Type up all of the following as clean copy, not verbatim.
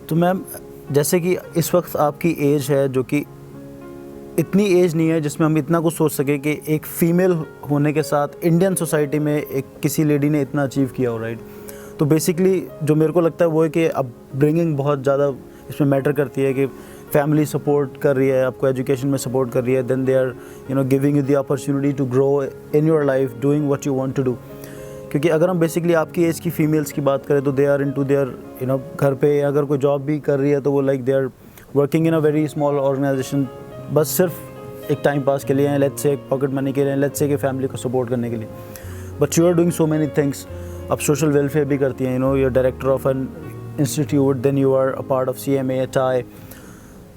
तो मैम जैसे कि इस वक्त आपकी एज है जो कि इतनी एज नहीं है जिसमें हम इतना कुछ सोच सके कि एक फ़ीमेल होने के साथ इंडियन सोसाइटी में एक किसी लेडी ने इतना अचीव किया हो, राइट। तो बेसिकली जो मेरे को लगता है वो है कि अब ब्रिंगिंग बहुत ज़्यादा इसमें मैटर करती है कि फैमिली सपोर्ट कर रही है, आपको एजुकेशन में सपोर्ट कर रही है, then they are giving you the opportunity to grow in your life doing what you want to do. क्योंकि अगर हम बेसिकली आपकी एज की फ़ीमेल्स की बात करें तो दे आर इनटू देयर घर पे अगर कोई जॉब भी कर रही है तो वो like they are working in a very small organisation, बस सिर्फ एक टाइम पास के लिए हैं, लेट्स से पॉकेट मनी के लिए, लेट्स से कि फैमिली को सपोर्ट करने के लिए। But you are doing so many things. आप सोशल वेलफेयर भी करती हैं, you are director of an institute, then you are a part of CMAHI।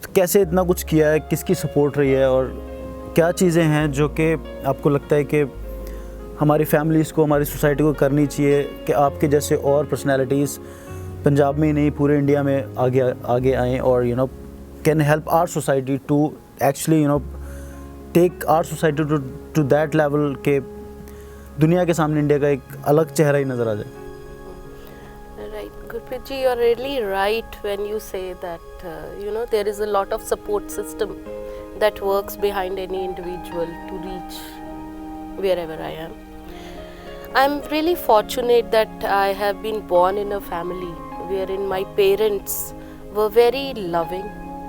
तो कैसे इतना कुछ किया है, किसकी सपोर्ट रही है और क्या चीज़ें हैं जो कि आपको लगता है कि हमारी फैमिलीज़ को, हमारी सोसाइटी को करनी चाहिए कि आपके जैसे और पर्सनैलिटीज़ पंजाब में ही नहीं पूरे इंडिया में आगे आएँ और can help our society to actually take our society to that level के दुनिया के सामने इंडिया का एक अलग चेहरा ही नज़र आ जाए। Right, Gurpreet ji, you're really right when you say that there is a lot of support system that works behind any individual to reach wherever I am. I'm really fortunate that I have been born in a family wherein my parents were very loving,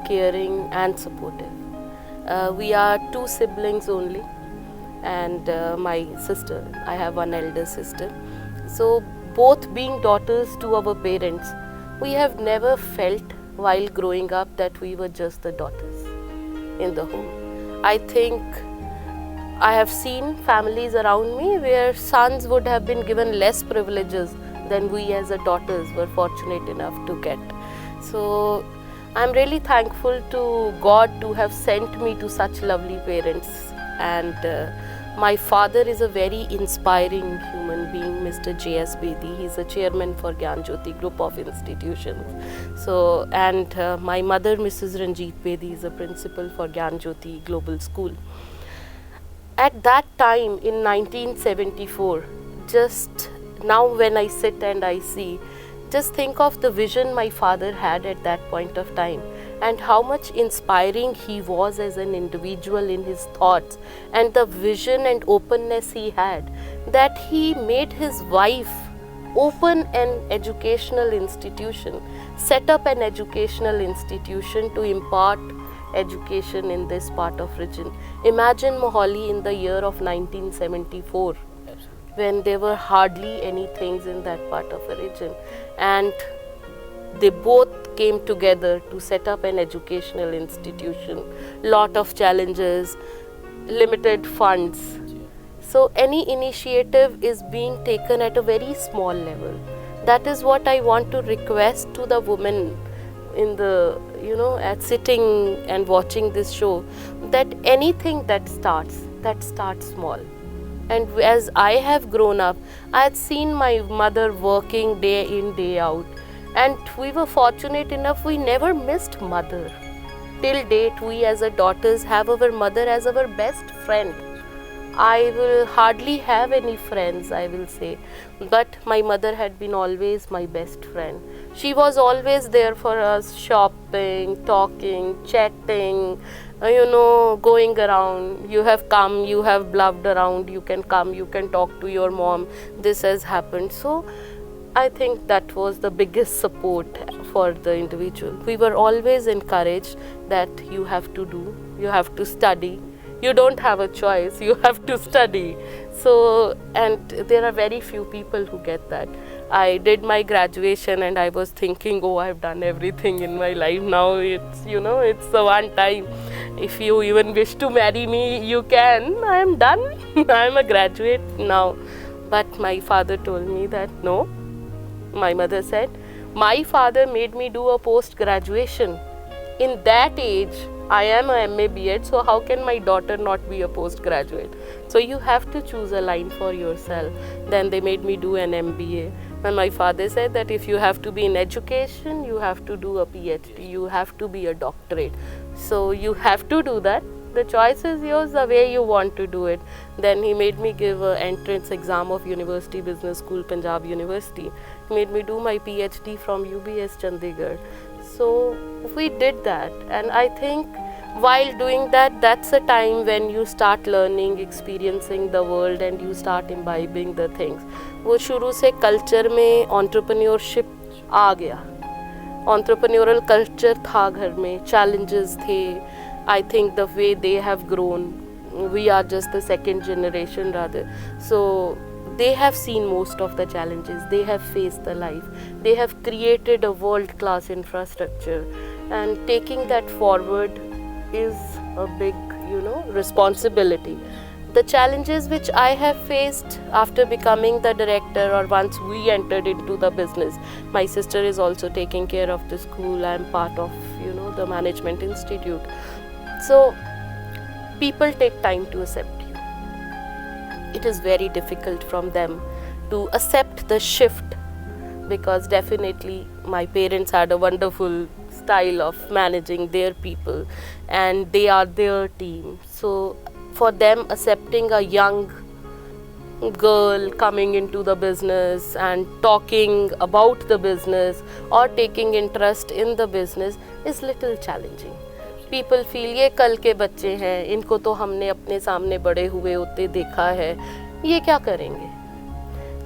caring and supportive. We are 2 siblings only and my sister, I have one elder sister. So both being daughters to our parents, we have never felt while growing up that we were just the daughters in the home. I think I have seen families around me where sons would have been given less privileges than we as a daughters were fortunate enough to get. So I'm really thankful to God to have sent me to such lovely parents, and my father is a very inspiring human being, Mr. J.S. Bedi. He's a chairman for Gyan Jyoti Group of Institutions. So, and my mother, Mrs. Ranjit Bedi, is a principal for Gyan Jyoti Global School. At that time in 1974, just now when I sit and I see, just think of the vision my father had at that point of time and how much inspiring he was as an individual in his thoughts and the vision and openness he had, that he made his wife open an educational institution, set up an educational institution to impart education in this part of region. Imagine Mohali in the year of 1974. When there were hardly any things in that part of the region, and they both came together to set up an educational institution. Lot of challenges, limited funds. So any initiative is being taken at a very small level. That is what I want to request to the women in the at sitting and watching this show, that anything that starts small. And as I have grown up, I had seen my mother working day in, day out. And we were fortunate enough, we never missed mother. Till date, we as a daughters have our mother as our best friend. I will hardly have any friends, I will say. But my mother had been always my best friend. She was always there for us, shopping, talking, chatting, going around. You have come, you have bluffed around, you can come, you can talk to your mom. This has happened. So I think that was the biggest support for the individual. We were always encouraged that you have to do, you have to study. You don't have a choice, you have to study. So, and there are very few people who get that. I did my graduation and I was thinking, oh, I've done everything in my life. Now it's, it's the one time. If you even wish to marry me, you can. I am done. I am a graduate now. But my father told me that no. My mother said, my father made me do a post-graduation. In that age, I am a MA B.Ed, so how can my daughter not be a postgraduate? So you have to choose a line for yourself. Then they made me do an MBA. And my father said that if you have to be in education, you have to do a PhD, you have to be a doctorate. So you have to do that, The choice is yours, the way you want to do it. Then he made me give an entrance exam of University Business School, Punjab University. He made me do my PhD from UBS Chandigarh. So we did that, and I think while doing that, that's a time when you start learning, experiencing the world, and you start imbibing the things. वो शुरू से culture में entrepreneurship आ गया, entrepreneurial culture था घर में, challenges थे. I think the way they have grown, we are just the second generation rather. So they have seen most of the challenges, they have faced the life, they have created a world-class infrastructure, and taking that forward is a big, responsibility. The challenges which I have faced after becoming the director, or once we entered into the business, my sister is also taking care of the school, I am part of, the management institute. So people take time to accept you. It is very difficult from them to accept the shift, because definitely my parents had a wonderful style of managing their people, and they are their team. So for them, accepting a young girl coming into the business and talking about the business or taking interest in the business is little challenging. People feel ये कल के बच्चे हैं, इनको तो हमने अपने सामने बड़े हुए होते देखा है, ये क्या करेंगे?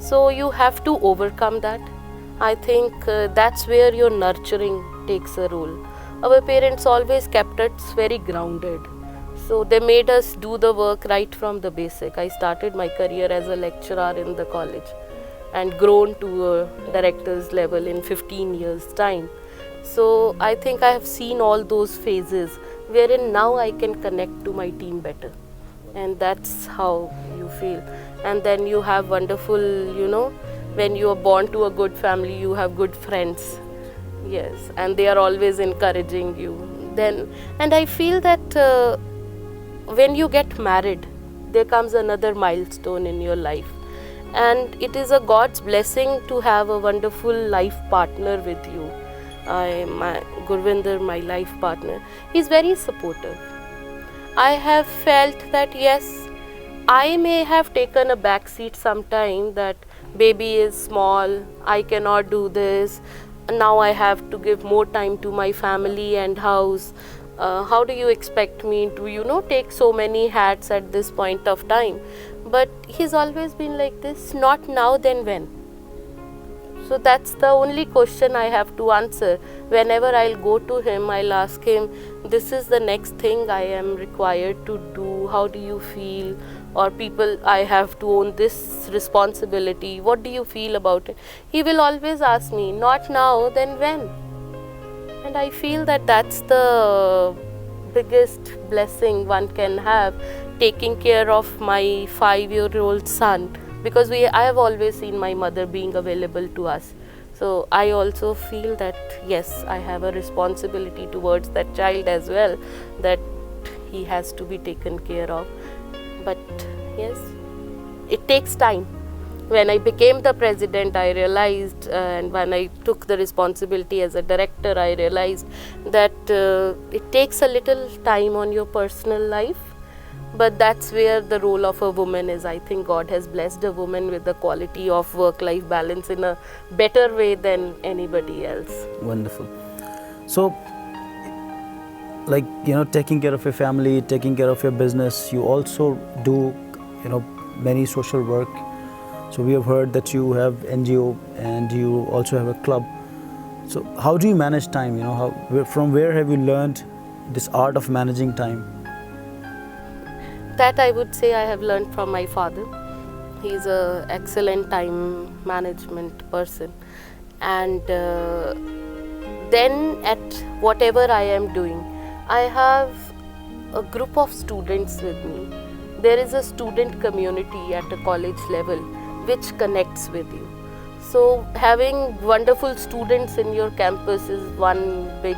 So you have to overcome that. I think that's where your nurturing takes a role. Our parents always kept us very grounded. So they made us do the work right from the basic. I started my career as a lecturer in the college and grown to a director's level in 15 years' time. So I think I have seen all those phases wherein now I can connect to my team better. And that's how you feel. And then you have wonderful, when you are born to a good family, you have good friends. Yes, and they are always encouraging you. And I feel that when you get married, there comes another milestone in your life. And it is a God's blessing to have a wonderful life partner with you. Gurvinder, my life partner, he's very supportive. I have felt that yes, I may have taken a back seat sometime, that baby is small, I cannot do this, now I have to give more time to my family and house. How do you expect me to, take so many hats at this point of time? But he's always been like this, not now, then when? So that's the only question I have to answer. Whenever I'll go to him, I'll ask him, this is the next thing I am required to do, how do you feel? Or people, I have to own this responsibility, what do you feel about it? He will always ask me, not now, then when? And I feel that that's the biggest blessing one can have, taking care of my 5-year-old son, because I have always seen my mother being available to us. So I also feel that yes, I have a responsibility towards that child as well, that he has to be taken care of. But yes, it takes time. When I became the president, I realized, and when I took the responsibility as a director, I realized that it takes a little time on your personal life, but that's where the role of a woman is. I think God has blessed a woman with the quality of work-life balance in a better way than anybody else. Wonderful. So, taking care of your family, taking care of your business, you also do, many social work. So we have heard that you have NGO and you also have a club. So how do you manage time? From where have you learned this art of managing time? That I would say I have learned from my father. He's an excellent time management person. And then at whatever I am doing, I have a group of students with me. There is a student community at a college level which connects with you. So having wonderful students in your campus is one big,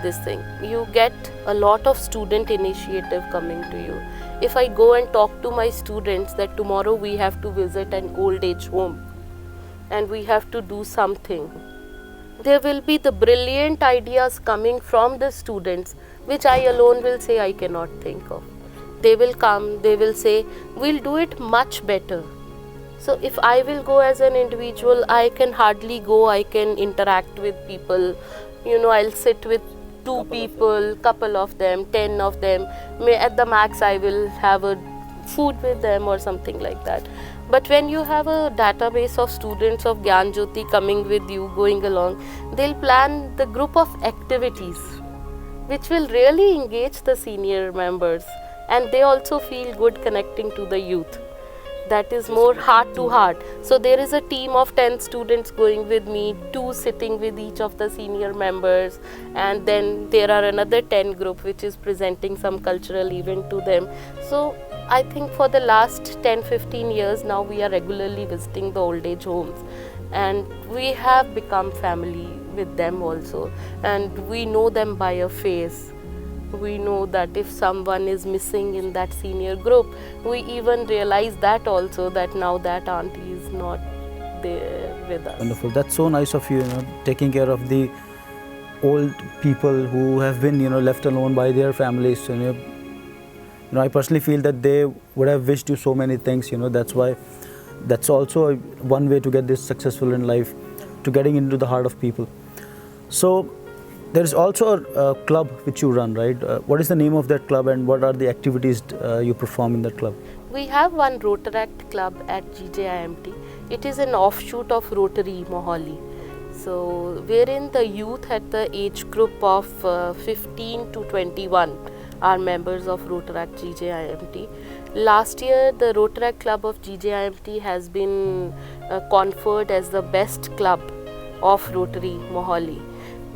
this thing. You get a lot of student initiative coming to you. If I go and talk to my students that tomorrow we have to visit an old age home and we have to do something, there will be the brilliant ideas coming from the students, which I alone will say I cannot think of. They will come, they will say, we'll do it much better. So if I will go as an individual, I can hardly go, I can interact with people, I'll sit with two people, couple of them, 10 of them, at the max I will have a food with them or something like that. But when you have a database of students of Gyan Jyoti coming with you, going along, they'll plan the group of activities which will really engage the senior members, and they also feel good connecting to the youth. That is more heart to heart. So there is a team of 10 students going with me, 2 sitting with each of the senior members, and then there are another 10 group which is presenting some cultural event to them. So I think for the last 10-15 years now we are regularly visiting the old age homes, and we have become family with them also, and we know them by a face. We know that if someone is missing in that senior group, we even realize that also, that now that auntie is not there with us. Wonderful. That's so nice of you, taking care of the old people who have been, left alone by their families. I personally feel that they would have wished you so many things. That's also one way to get this successful in life, to getting into the heart of people. So there is also a club which you run, right? What is the name of that club, and what are the activities you perform in that club? We have one Rotaract club at GJIMT. It is an offshoot of Rotary Mohali. So wherein the youth at the age group of 15 to 21 are members of Rotaract GJIMT. Last year, the Rotaract Club of GJIMT has been conferred as the best club of Rotary Mohali.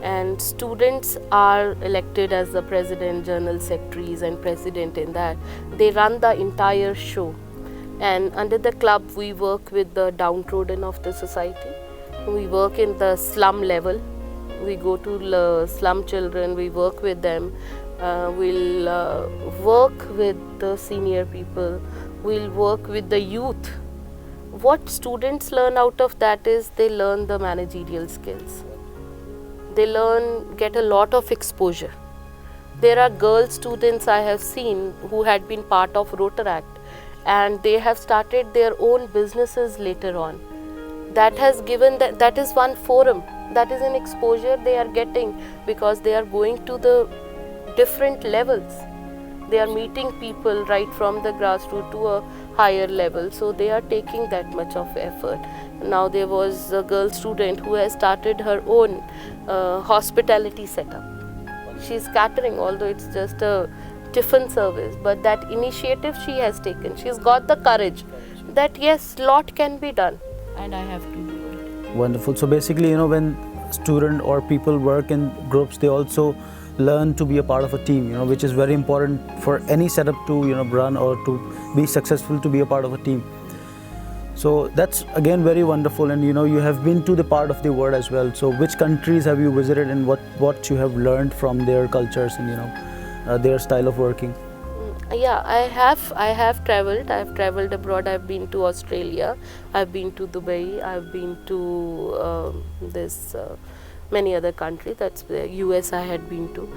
And students are elected as the president, general secretaries and president in that. They run the entire show. And under the club, we work with the downtrodden of the society. We work in the slum level. We go to the slum children, we work with them. We'll work with the senior people. We'll work with the youth. What students learn out of that is they learn the managerial skills. They get a lot of exposure. There are girl students I have seen who had been part of Rotaract, and they have started their own businesses later on. That has given that is one forum, that is an exposure they are getting, because they are going to the different levels. They are meeting people right from the grassroots to a higher level, so they are taking that much of effort. Now there was a girl student who has started her own hospitality setup. She's catering, although it's just a tiffin service, but that initiative she has taken. She's got the courage that yes, lot can be done and I have to do it. Wonderful. So basically, when student or people work in groups, they also learn to be a part of a team, which is very important for any setup to, run or to be successful, to be a part of a team. So that's again very wonderful, and you have been to the part of the world as well. So which countries have you visited, and what you have learned from their cultures and their style of working? Yeah, I have traveled. I've traveled abroad. I've been to Australia. I've been to Dubai. I've been to many other countries. That's the US I had been to.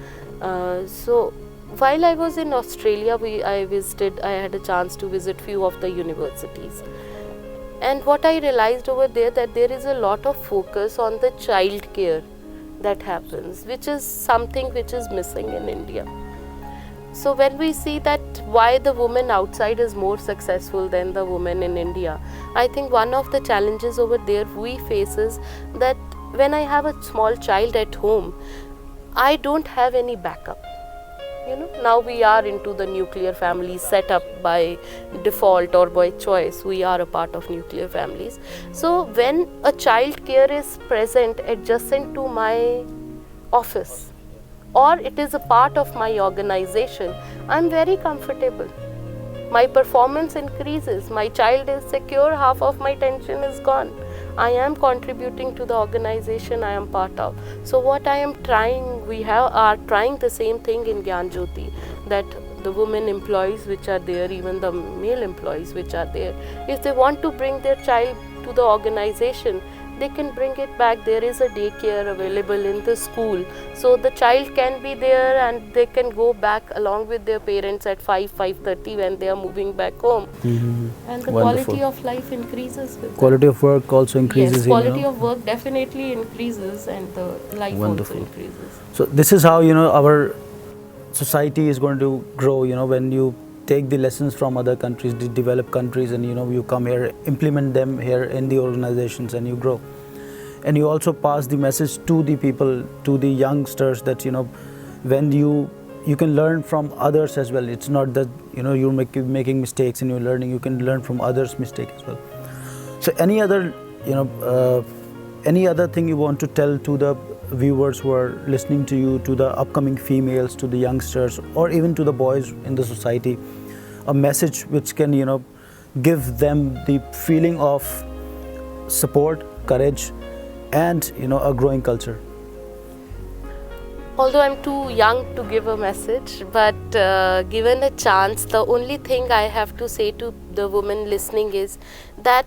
So while I was in Australia, I had a chance to visit few of the universities. And what I realized over there, that there is a lot of focus on the child care that happens, which is something which is missing in India. So when we see that why the woman outside is more successful than the woman in India, I think one of the challenges over there we face is that when I have a small child at home, I don't have any backup. Now we are into the nuclear families set up by default or by choice. We are a part of nuclear families. So when a child care is present adjacent to my office, or it is a part of my organization, I'm very comfortable. My performance increases. My child is secure. Half of my tension is gone. I am contributing to the organization I am part of. So what I am trying, we are trying the same thing in Gyan Jyoti, that the women employees which are there, even the male employees which are there, if they want to bring their child to the organization, they can bring it back. There is a daycare available in the school, so the child can be there and they can go back along with their parents at 5:30 when they are moving back home. And the Wonderful. quality of life increases with that. Quality of work also increases. Yes, in, quality of work definitely increases, and the life Wonderful. also increases. So this is how our society is going to grow. When you take the lessons from other countries, the developed countries, and you come here, implement them here in the organizations, and you grow. And you also pass the message to the people, to the youngsters, that when you can learn from others as well. It's not that you're making mistakes and you're learning. You can learn from others' mistakes as well. So any other thing you want to tell to the viewers who are listening to you, to the upcoming females, to the youngsters, or even to the boys in the society, a message which can give them the feeling of support, courage, and a growing culture? Although I'm too young to give a message, but given a chance, the only thing I have to say to the women listening is that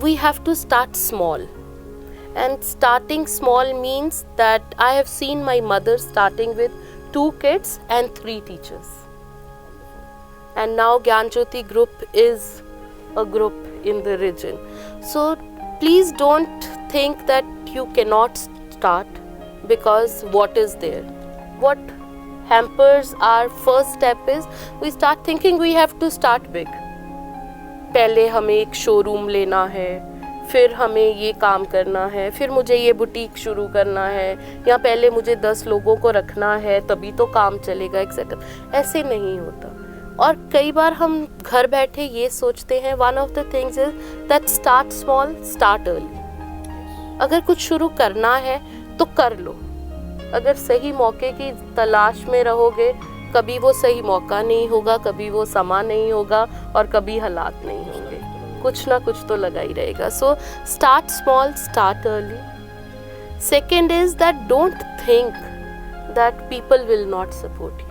we have to start small. And starting small means that I have seen my mother starting with 2 kids and 3 teachers. And now Gyan Jyoti group is a group in the region. So please don't think that you cannot start, because what is there? What hampers our first step is we start thinking we have to start big. पहले हमें एक showroom लेना है, फिर हमें ये काम करना है, फिर मुझे ये बुटीक शुरू करना है, या पहले मुझे 10 लोगों को रखना है तभी तो काम चलेगा, एक्सेट्रा. ऐसे नहीं होता. और कई बार हम घर बैठे ये सोचते हैं, one of the things is that start small, start early. अगर कुछ शुरू करना है तो कर लो. अगर सही मौके की तलाश में रहोगे, कभी वो सही मौका नहीं होगा, कभी वो समा नहीं होगा, और कभी हालात नहीं होंगे. कुछ ना कुछ तो लगा ही रहेगा. So start small, start early. Second is that don't think that people will not support you.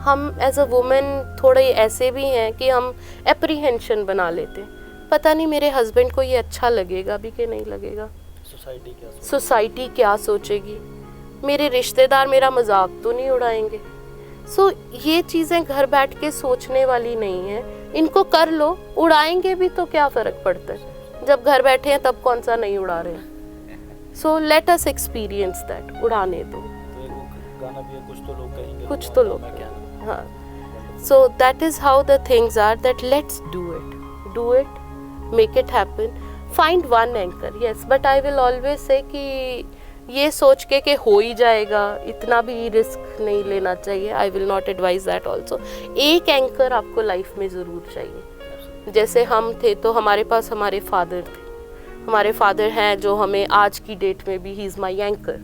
हम एज अ वुमेन थोड़े ऐसे भी हैं कि हम एप्रीहेंशन बना लेते हैं, पता नहीं मेरे हस्बैंड को ये अच्छा लगेगा भी कि नहीं लगेगा, सोसाइटी क्या सोचेगी, मेरे रिश्तेदार मेरा मजाक तो नहीं उड़ाएंगे. सो ये चीज़ें घर बैठ के सोचने वाली नहीं है. इनको कर लो, उड़ाएंगे भी तो क्या फ़र्क पड़ता है, जब घर बैठे हैं तब कौन सा नहीं उड़ा रहे हैं. So let us experience that. उड़ाने दो. गाना भी है, कुछ तो लोग कहेंगे, कुछ तो लोग. हाँ. So that is how the things are, that let's do it, make it happen. Find one anchor, yes, but I will always say कि ये सोच के कि हो ही जाएगा, इतना भी रिस्क नहीं लेना चाहिए. I will not advise that also. एक एंकर आपको लाइफ में ज़रूर चाहिए. जैसे हम थे तो हमारे पास हमारे फादर थे, हमारे फादर हैं जो हमें आज की डेट में भी he is my anchor.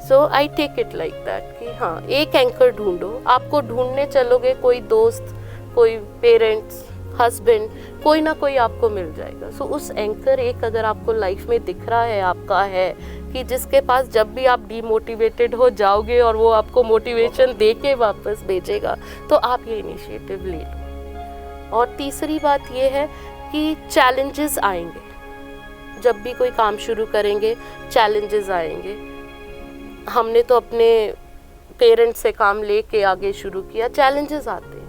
So I take it like that कि हाँ, एक एंकर ढूंढो. आपको ढूंढने चलोगे, कोई दोस्त, कोई पेरेंट्स, हस्बैंड, कोई ना कोई आपको मिल जाएगा. सो उस एंकर एक अगर आपको लाइफ में दिख रहा है, आपका है, कि जिसके पास जब भी आप डीमोटिवेटेड हो जाओगे और वो आपको मोटिवेशन दे के वापस भेजेगा, तो आप ये इनिशिएटिव ले लो. और तीसरी बात ये है कि चैलेंजेस आएंगे. जब भी कोई काम शुरू करेंगे चैलेंजेस आएंगे. हमने तो अपने पेरेंट्स से काम लेके आगे शुरू किया, चैलेंजेस आते हैं.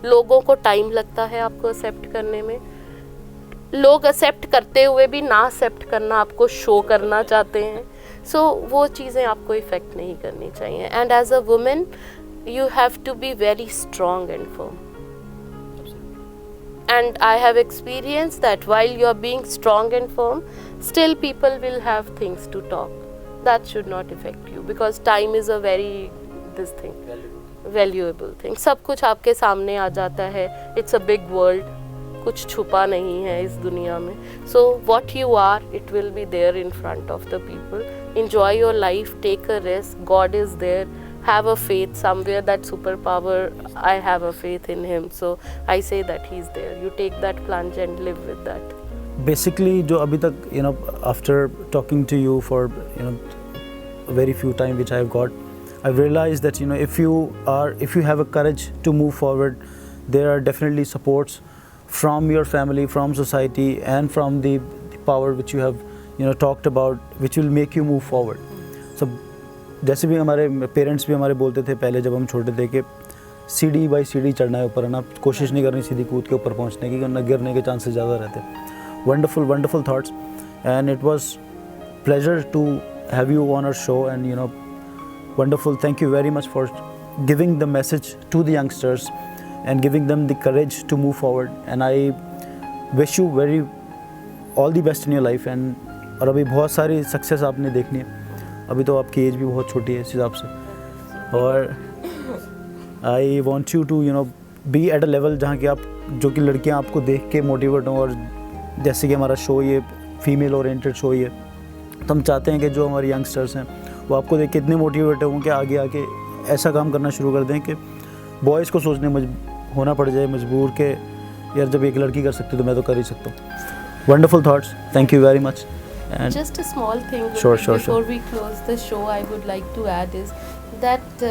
लोगों को टाइम लगता है आपको एक्सेप्ट करने में. लोग एक्सेप्ट करते हुए भी ना एक्सेप्ट करना आपको शो करना चाहते हैं. सो वो चीज़ें आपको इफ़ेक्ट नहीं करनी चाहिए. And as a woman you have to be very strong and firm. And I have experienced that while you are being strong and firm, still people will have things to talk. That should not affect you, because time is a very valuable thing. सब कुछ आपके सामने आ जाता है. It's a big world. कुछ छुपा नहीं है इस दुनिया में. So what you are, it will be there in front of the people. Enjoy your life. Take a risk. God is there. Have a faith somewhere. That superpower, I have a faith in him, so I say that he's there. You take that plunge and live with that. Basically जो अभी तक after talking to you for a very few time which I have got, I've realized that if you have a courage to move forward, there are definitely supports from your family, from society, and from the power which you have talked about which will make you move forward. So जैसे भी हमारे parents भी हमारे बोलते थे पहले जब हम छोटे थे कि सीढ़ी बाई सीढ़ी चढ़ना है ऊपर, है ना, कोशिश नहीं करनी सीधी कूद के ऊपर पहुंचने की, वरना गिरने के चांसेस ज़्यादा रहते हैं. Wonderful thoughts, and it was pleasure to have you on our show, and wonderful. Thank you very much for giving the message to the youngsters and giving them the courage to move forward, and I wish you all the best in your life. और अभी बहुत सारी success आपने देखनी है, अभी तो आपकी एज भी बहुत छोटी है इस हिसाब से, और I want you to be at a level जहाँ कि आप, जो कि लड़कियाँ आपको देख के मोटिवेट हों. और जैसे कि हमारा शो ये फीमेल ओरिएंटेड शो ही है, तो हम चाहते हैं कि जो हमारे यंगस्टर्स हैं वो आपको देख के इतने मोटिवेट हों कि आगे आके ऐसा काम करना शुरू कर दें कि बॉयज़ को सोचने होना पड़ जाए मजबूर के यार जब एक लड़की कर सकती तो मैं तो कर ही सकता हूँ. Wonderful thoughts, thank you very much. And just a small thing Sure. before we close the show, I would like to add is that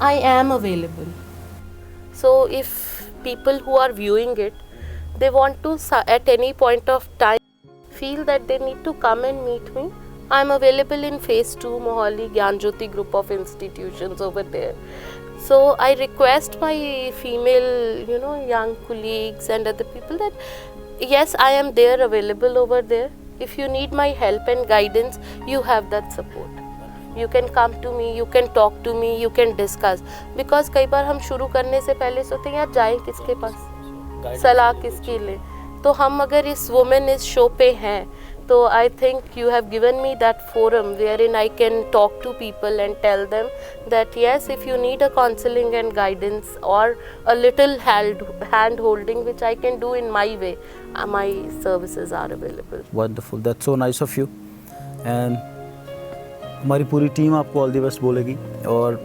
I am available. So if people who are viewing it, they want to at any point of time feel that they need to come and meet me, I'm available in phase 2 Mohali Gyan Jyoti group of institutions over there. So I request my female young colleagues and other people that yes, I am there available over there. If you need my help and guidance, you have that support. You can come to me, you can talk to me, you can discuss. Because कई बार हम शुरू करने से पहले सोचते हैं यार जाएं किसके पास, सलाह किसकी ले. तो हम अगर इस वुमेन इस शो पे हैं, तो I think you have given me that forum wherein I can talk to people and tell them that yes, if you need a counseling and guidance or a little hand holding which I can do in my way, my services are available. Wonderful, that's so nice of you. And हमारी पूरी team आपको all the best बोलेगी, और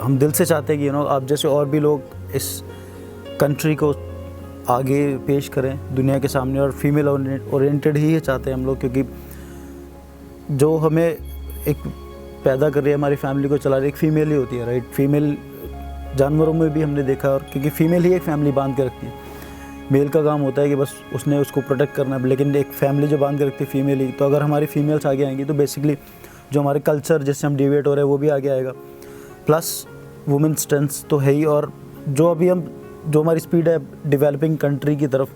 हम दिल से चाहते हैं कि आप जैसे और भी लोग इस कंट्री को आगे पेश करें दुनिया के सामने, और फीमेल ओरिएंटेड ही चाहते हैं हम लोग, क्योंकि जो हमें एक पैदा कर रही है, हमारी फैमिली को चला रही है, एक फ़ीमेल ही होती है, राइट. फीमेल जानवरों में भी हमने देखा, और क्योंकि फ़ीमेल ही एक फैमिली बांध के रखती है. मेल का काम होता है कि बस उसने उसको प्रोटेक्ट करना है, लेकिन एक फैमिली जो बांध के रखती है फीमेल ही. तो अगर हमारी फीमेल्स आगे आएंगी तो बेसिकली जो हमारे कल्चर जिससे हम डिवेट हो रहे हैं वो भी आगे आएगा. प्लस वुमेन स्ट्रेंथ तो है ही, और जो हमारी स्पीड है डेवलपिंग कंट्री की तरफ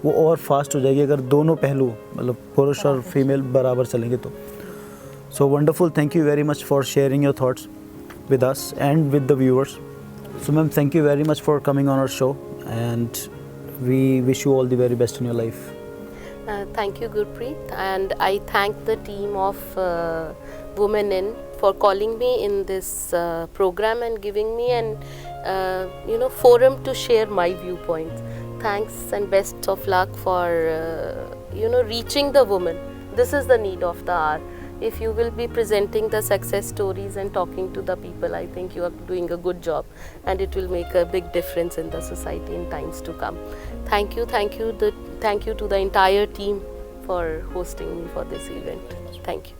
वो और फास्ट हो जाएगी अगर दोनों पहलू मतलब पुरुष और फीमेल बराबर चलेंगे तो. So wonderful, thank you very much for sharing your thoughts with us and with the viewers. So ma'am, thank you very much for coming on our show, and we wish you all the very best in your life. Thank you, Gurpreet, and I thank the team of Women In for calling me in this program and giving me an forum to share my viewpoints. Thanks and best of luck for reaching the woman. This is the need of the hour. If you will be presenting the success stories and talking to the people, I think you are doing a good job, and it will make a big difference in the society in times to come. Thank you to the entire team for hosting me for this event. Thank you.